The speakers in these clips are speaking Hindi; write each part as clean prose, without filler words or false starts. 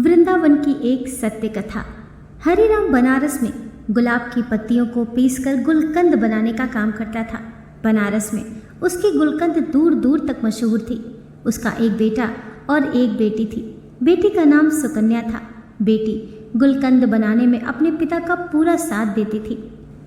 वृंदावन की एक सत्य कथा। हरिराम बनारस में गुलाब की पत्तियों को पीसकर गुलकंद बनाने का काम करता था। बनारस में उसकी गुलकंद दूर दूर तक मशहूर थी। उसका एक बेटा और एक बेटी थी। बेटी का नाम सुकन्या था। बेटी गुलकंद बनाने में अपने पिता का पूरा साथ देती थी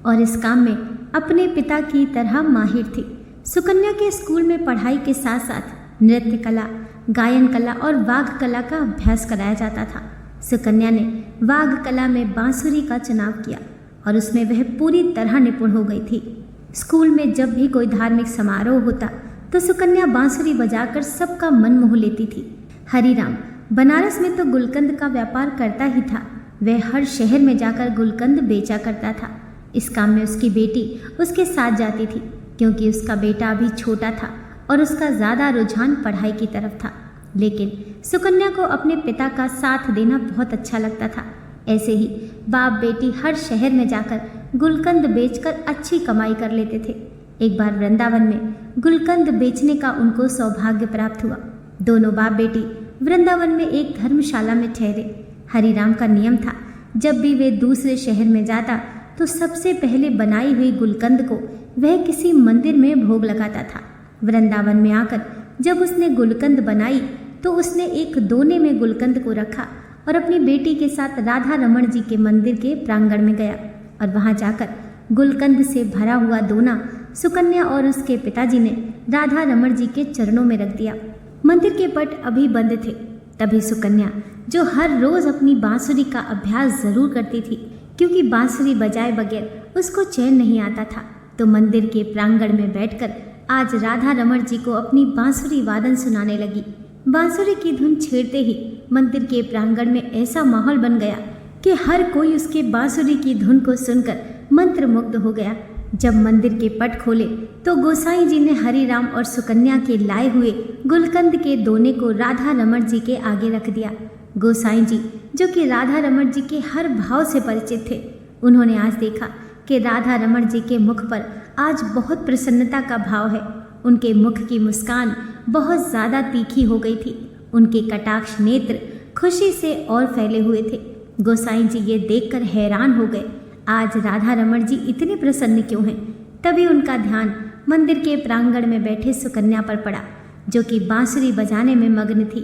और इस काम में अपने पिता की तरह माहिर थी। सुकन्या के स्कूल में पढ़ाई के साथ साथ नृत्य कला, गायन कला और वाद्य कला का अभ्यास कराया जाता था। सुकन्या ने वाद्य कला में बांसुरी का चुनाव किया और उसमें वह पूरी तरह निपुण हो गई थी। स्कूल में जब भी कोई धार्मिक समारोह होता तो सुकन्या बांसुरी बजाकर सबका मन मोह लेती थी। हरिराम बनारस में तो गुलकंद का व्यापार करता ही था। वह हर शहर में जाकर गुलकंद बेचा करता था। इस काम में उसकी बेटी उसके साथ जाती थी क्योंकि उसका बेटा अभी छोटा था और उसका ज़्यादा रुझान पढ़ाई की तरफ था। लेकिन सुकन्या को अपने पिता का साथ देना बहुत अच्छा लगता था। ऐसे ही बाप बेटी हर शहर में जाकर गुलकंद बेचकर अच्छी कमाई कर लेते थे। एक बार वृंदावन में गुलकंद बेचने का उनको सौभाग्य प्राप्त हुआ। दोनों बाप बेटी वृंदावन में एक धर्मशाला में ठहरे। हरिराम का नियम था, जब भी वे दूसरे शहर में जाता तो सबसे पहले बनाई हुई गुलकंद को वह किसी मंदिर में भोग लगाता था। वृंदावन में आकर जब उसने गुलकंद बनाई तो उसने एक दोने में गुलकंद को रखा और अपनी बेटी के साथ राधा रमण जी के मंदिर के प्रांगण में गया और वहां जाकर गुलकंद से भरा हुआ दोना सुकन्या और उसके पिताजी ने राधा रमण जी के चरणों में रख दिया। मंदिर के पट अभी बंद थे। तभी सुकन्या, जो हर रोज अपनी बांसुरी का अभ्यास जरूर करती थी क्योंकि बांसुरी बजाए बगैर उसको चैन नहीं आता था, तो मंदिर के प्रांगण में बैठकर आज राधा रमण जी को अपनी बांसुरी वादन सुनाने लगी। बांसुरी की धुन छेड़ते ही मंदिर के प्रांगण में ऐसा माहौल बन गया कि हर कोई उसके बांसुरी की धुन को सुनकर मंत्रमुग्ध हो गया। जब मंदिर के पट खोले तो गोसाई जी ने हरिराम और सुकन्या के लाए हुए गुलकंद के दोने को राधा रमण जी के आगे रख दिया। गोसाई जी, जो कि राधा रमण जी के हर भाव से परिचित थे, उन्होंने आज देखा कि राधा रमण जी के मुख पर आज बहुत प्रसन्नता का भाव है। उनके मुख की मुस्कान बहुत ज़्यादा तीखी हो गई थी। उनके कटाक्ष नेत्र खुशी से और फैले हुए थे। गोसाई जी ये देखकर हैरान हो गए, आज राधा रमण जी इतने प्रसन्न क्यों हैं। तभी उनका ध्यान मंदिर के प्रांगण में बैठे सुकन्या पर पड़ा, जो कि बांसुरी बजाने में मग्न थी।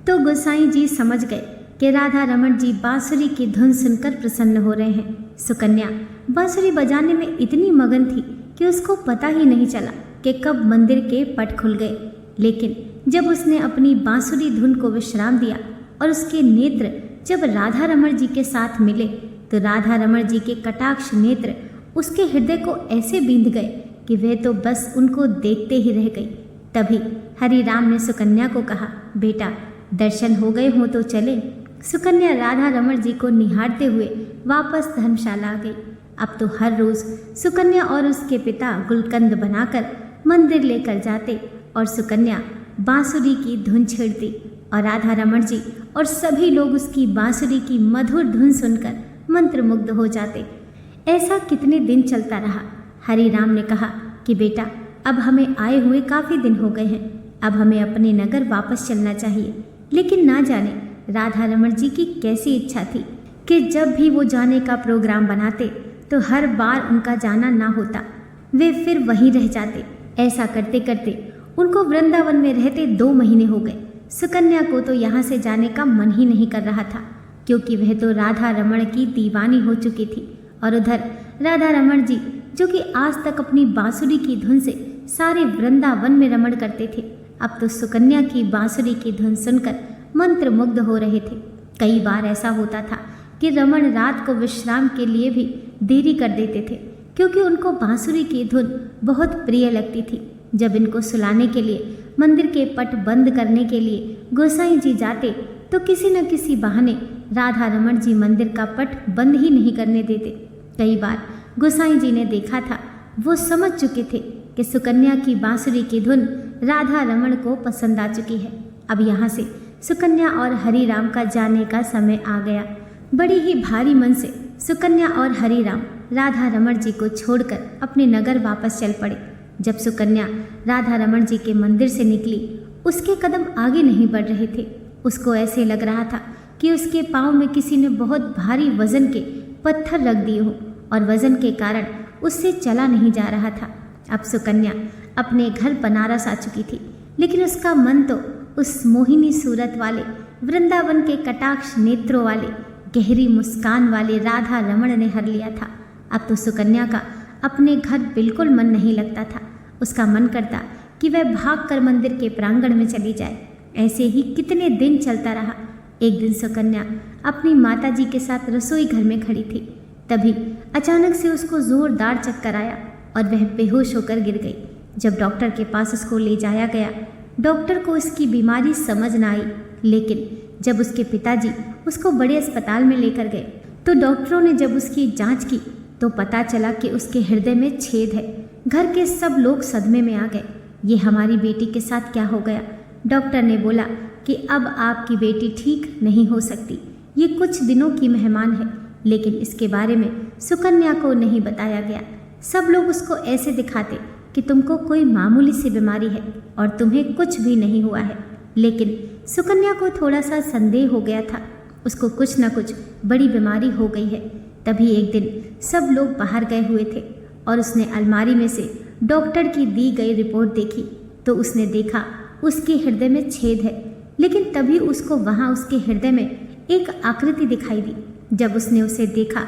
तो गोसाई जी समझ गए कि राधा रमण जी बांसुरी की धुन सुनकर प्रसन्न हो रहे हैं। सुकन्या बांसुरी बजाने में इतनी मगन थी कि उसको पता ही नहीं चला कि कब मंदिर के पट खुल गए। लेकिन जब उसने अपनी बांसुरी धुन को विश्राम दिया और उसके नेत्र जब राधा रमण जी के साथ मिले तो राधा रमण जी के कटाक्ष नेत्र उसके हृदय को ऐसे बींध गए कि वह तो बस उनको देखते ही रह गई। तभी हरिराम ने सुकन्या को कहा, बेटा दर्शन हो गए हो तो चले। सुकन्या राधा रमण जी को निहारते हुए वापस धर्मशाला आ गई। अब तो हर रोज सुकन्या और उसके पिता गुलकंद बनाकर मंदिर लेकर जाते और सुकन्या बांसुरी की धुन छेड़ती और राधा रमण जी और सभी लोग उसकी बांसुरी की मधुर धुन सुनकर मंत्रमुग्ध हो जाते। ऐसा कितने दिन चलता रहा। हरिराम ने कहा कि बेटा, अब हमें आए हुए काफ़ी दिन हो गए हैं, अब हमें अपने नगर वापस चलना चाहिए। लेकिन ना जाने राधा रमण जी की कैसी इच्छा थी कि जब भी वो जाने का प्रोग्राम बनाते तो हर बार उनका जाना ना होता, वे फिर वहीं रह जाते। ऐसा करते करते उनको वृंदावन में रहते 2 महीने हो गए। सुकन्या को तो यहाँ से जाने का मन ही नहीं कर रहा था क्योंकि वह तो राधा रमण की दीवानी हो चुकी थी। और उधर राधा रमण जी, जो कि आज तक अपनी बांसुरी की धुन से सारे वृंदावन में रमण करते थे, अब तो सुकन्या की बांसुरी की धुन सुनकर मंत्रमुग्ध हो रहे थे। कई बार ऐसा होता था कि रमण रात को विश्राम के लिए भी देरी कर देते थे क्योंकि उनको बांसुरी की धुन बहुत प्रिय लगती थी। जब इनको सुलाने के लिए मंदिर के पट बंद करने के लिए गोसाई जी जाते तो किसी न किसी बहाने राधा रमण जी मंदिर का पट बंद ही नहीं करने देते। कई बार गोसाई जी ने देखा था, वो समझ चुके थे कि सुकन्या की बांसुरी की धुन राधा रमण को पसंद आ चुकी है। अब यहाँ से सुकन्या और हरिराम का जाने का समय आ गया। बड़ी ही भारी मन से सुकन्या और हरिराम राधा रमण जी को छोड़कर अपने नगर वापस चल पड़े। जब सुकन्या राधा रमण जी के मंदिर से निकली, उसके कदम आगे नहीं बढ़ रहे थे। उसको ऐसे लग रहा था कि उसके पाँव में किसी ने बहुत भारी वजन के पत्थर रख दिए हों और वजन के कारण उससे चला नहीं जा रहा था। अब सुकन्या अपने घर बनारस आ चुकी थी, लेकिन उसका मन तो उस मोहिनी सूरत वाले, वृंदावन के कटाक्ष नेत्रों वाले, गहरी मुस्कान वाले राधा रमण ने हर लिया था। अब तो सुकन्या का अपने घर बिल्कुल मन नहीं लगता था। उसका मन करता कि वह भागकर मंदिर के प्रांगण में चली जाए। ऐसे ही कितने दिन चलता रहा। एक दिन सुकन्या अपनी माताजी के साथ रसोई घर में खड़ी थी। तभी अचानक से उसको जोरदार चक्कर आया और वह बेहोश होकर गिर गई। जब डॉक्टर के पास उसको ले जाया गया, डॉक्टर को इसकी बीमारी समझ न आई, लेकिन जब उसके पिताजी उसको बड़े अस्पताल में लेकर गए तो डॉक्टरों ने जब उसकी जांच की तो पता चला कि उसके हृदय में छेद है। घर के सब लोग सदमे में आ गए। ये हमारी बेटी के साथ क्या हो गया? डॉक्टर ने बोला कि अब आपकी बेटी ठीक नहीं हो सकती, ये कुछ दिनों की मेहमान है। लेकिन इसके बारे में सुकन्या को नहीं बताया गया। सब लोग उसको ऐसे दिखाते कि तुमको कोई मामूली सी बीमारी है और तुम्हें कुछ भी नहीं हुआ है। लेकिन सुकन्या को थोड़ा सा संदेह हो गया था, उसको कुछ न कुछ बड़ी बीमारी हो गई है। तभी एक दिन सब लोग बाहर गए हुए थे और उसने अलमारी में से डॉक्टर की दी गई रिपोर्ट देखी तो उसने देखा उसके हृदय में छेद है। लेकिन तभी उसको वहाँ उसके हृदय में एक आकृति दिखाई दी। जब उसने उसे देखा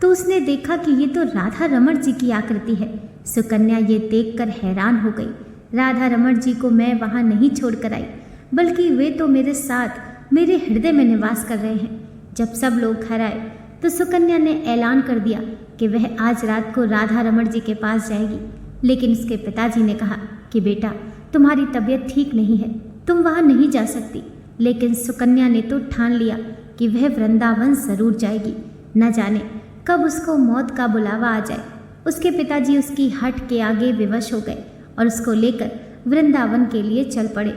तो उसने देखा कि ये तो राधा रमण जी की आकृति है। सुकन्या ये देखकर हैरान हो गई। राधा रमण जी को मैं वहाँ नहीं छोड़कर आई, बल्कि वे तो मेरे साथ मेरे हृदय में निवास कर रहे हैं। जब सब लोग घर आए तो सुकन्या ने ऐलान कर दिया कि वह आज रात को राधा रमण जी के पास जाएगी। लेकिन उसके पिताजी ने कहा कि बेटा, तुम्हारी तबीयत ठीक नहीं है, तुम वहाँ नहीं जा सकती। लेकिन सुकन्या ने तो ठान लिया कि वह वृंदावन जरूर जाएगी। न जाने कब उसको मौत का बुलावा आ जाए। उसके पिताजी उसकी हट के आगे विवश हो गए और उसको लेकर वृंदावन के लिए चल पड़े।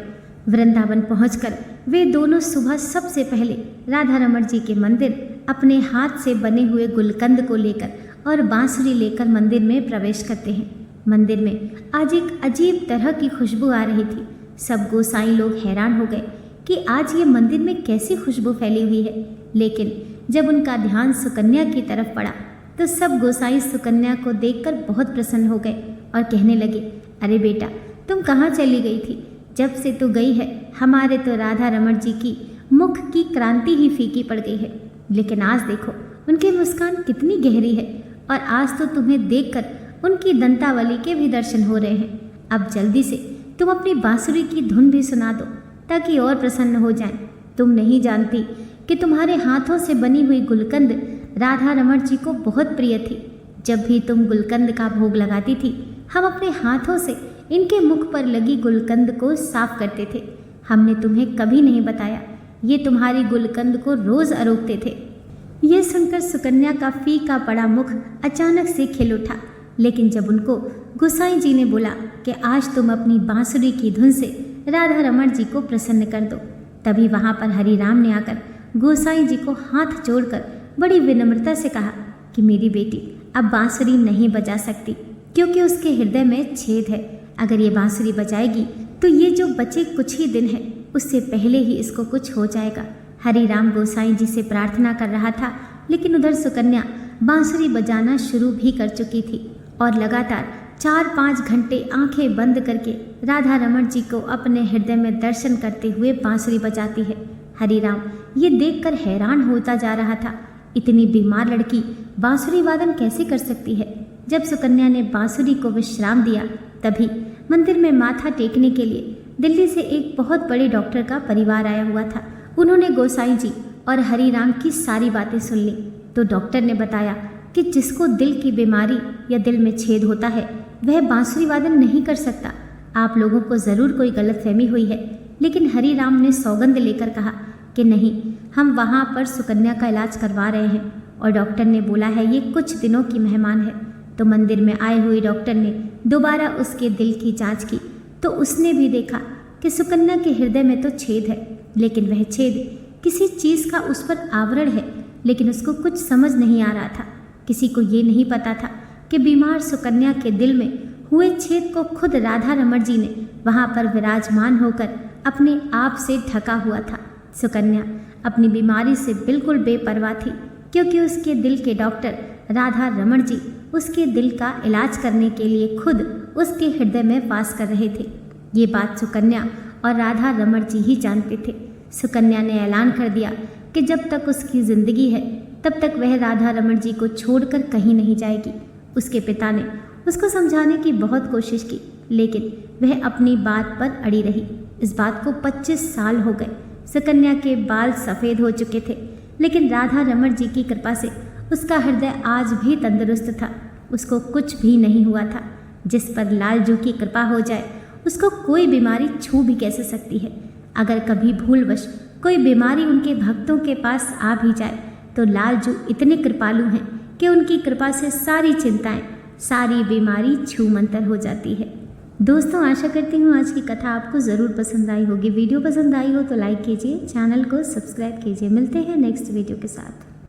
वृंदावन पहुंचकर वे दोनों सुबह सबसे पहले राधा रमण जी के मंदिर अपने हाथ से बने हुए गुलकंद को लेकर और बांसुरी लेकर मंदिर में प्रवेश करते हैं। मंदिर में आज एक अजीब तरह की खुशबू आ रही थी। सब गोसाई लोग हैरान हो गए कि आज ये मंदिर में कैसी खुशबू फैली हुई है। लेकिन जब उनका ध्यान सुकन्या की तरफ पड़ा तो सब गोसाई सुकन्या को देखकर बहुत प्रसन्न हो गए और कहने लगे, अरे बेटा, तुम कहाँ चली गई थी? जब से तू गई है हमारे तो राधा रमण जी की मुख की क्रांति ही फीकी पड़ गई है। लेकिन आज देखो उनकी मुस्कान कितनी गहरी है और आज तो तुम्हें देखकर उनकी दंतावली के भी दर्शन हो रहे हैं। अब जल्दी से तुम अपनी बांसुरी की धुन भी सुना दो ताकि और प्रसन्न हो जाएं। तुम नहीं जानती कि तुम्हारे हाथों से बनी हुई गुलकंद राधा रमण जी को बहुत प्रिय थी। जब भी तुम गुलकंद का भोग लगाती थी, हम अपने हाथों से इनके मुख पर लगी गुलकंद को साफ करते थे। हमने तुम्हें कभी नहीं बताया, ये तुम्हारी गुलकंद को रोज अरोगते थे। ये सुनकर सुकन्या का फीका पड़ा मुख अचानक से खिल उठा। लेकिन जब उनको गोसाई जी ने बोला कि आज तुम अपनी बांसुरी की धुन से राधा रमण जी को प्रसन्न कर दो, तभी वहाँ पर हरिराम ने आकर गोसाई जी को हाथ जोड़कर बड़ी विनम्रता से कहा कि मेरी बेटी अब बांसुरी नहीं बजा सकती क्योंकि उसके हृदय में छेद है। अगर ये बांसुरी बजाएगी तो ये जो बचे कुछ ही दिन है उससे पहले ही इसको कुछ हो जाएगा। हरिराम गोसाई जी से प्रार्थना कर रहा था, लेकिन उधर सुकन्या बांसुरी बजाना शुरू भी कर चुकी थी और लगातार 4-5 घंटे आंखें बंद करके राधा रमण जी को अपने हृदय में दर्शन करते हुए बांसुरी बजाती है। हरिराम ये देखकर हैरान होता जा रहा था, इतनी बीमार लड़की बांसुरी वादन कैसे कर सकती है। जब सुकन्या ने बांसुरी को विश्राम दिया, तभी मंदिर में माथा टेकने के लिए दिल्ली से एक बहुत बड़े डॉक्टर का परिवार आया हुआ था। उन्होंने गोसाई जी और हरिराम की सारी बातें सुन ली तो डॉक्टर ने बताया कि जिसको दिल की बीमारी या दिल में छेद होता है वह बांसुरी वादन नहीं कर सकता। आप लोगों को ज़रूर कोई गलतफहमी हुई है। लेकिन हरिराम ने सौगंध लेकर कहा कि नहीं, हम वहाँ पर सुकन्या का इलाज करवा रहे हैं और डॉक्टर ने बोला है ये कुछ दिनों की मेहमान है। तो मंदिर में आए हुए डॉक्टर ने दोबारा उसके दिल की जांच की तो उसने भी देखा कि सुकन्या के हृदय में तो छेद है, लेकिन वह छेद किसी चीज़ का उस पर आवरण है। लेकिन उसको कुछ समझ नहीं आ रहा था। किसी को ये नहीं पता था कि बीमार सुकन्या के दिल में हुए छेद को खुद राधा रमण जी ने वहाँ पर विराजमान होकर अपने आप से ढका हुआ था। सुकन्या अपनी बीमारी से बिल्कुल बेपरवाह थी, क्योंकि उसके दिल के डॉक्टर राधा रमण जी उसके दिल का इलाज करने के लिए खुद उसके हृदय में वास कर रहे थे। ये बात सुकन्या और राधा रमण जी ही जानते थे। सुकन्या ने ऐलान कर दिया कि जब तक उसकी ज़िंदगी है तब तक वह राधा रमण जी को छोड़कर कहीं नहीं जाएगी। उसके पिता ने उसको समझाने की बहुत कोशिश की, लेकिन वह अपनी बात पर अड़ी रही। इस बात को 25 साल हो गए। सुकन्या के बाल सफ़ेद हो चुके थे, लेकिन राधा रमण जी की कृपा से उसका हृदय आज भी तंदुरुस्त था। उसको कुछ भी नहीं हुआ था। जिस पर लालजू की कृपा हो जाए उसको कोई बीमारी छू भी कैसे सकती है। अगर कभी भूलवश कोई बीमारी उनके भक्तों के पास आ भी जाए तो लालजू इतने कृपालु हैं कि उनकी कृपा से सारी चिंताएं, सारी बीमारी छूमंतर हो जाती है। दोस्तों, आशा करती हूँ आज की कथा आपको ज़रूर पसंद आई होगी। वीडियो पसंद आई हो तो लाइक कीजिए, चैनल को सब्सक्राइब कीजिए। मिलते हैं नेक्स्ट वीडियो के साथ।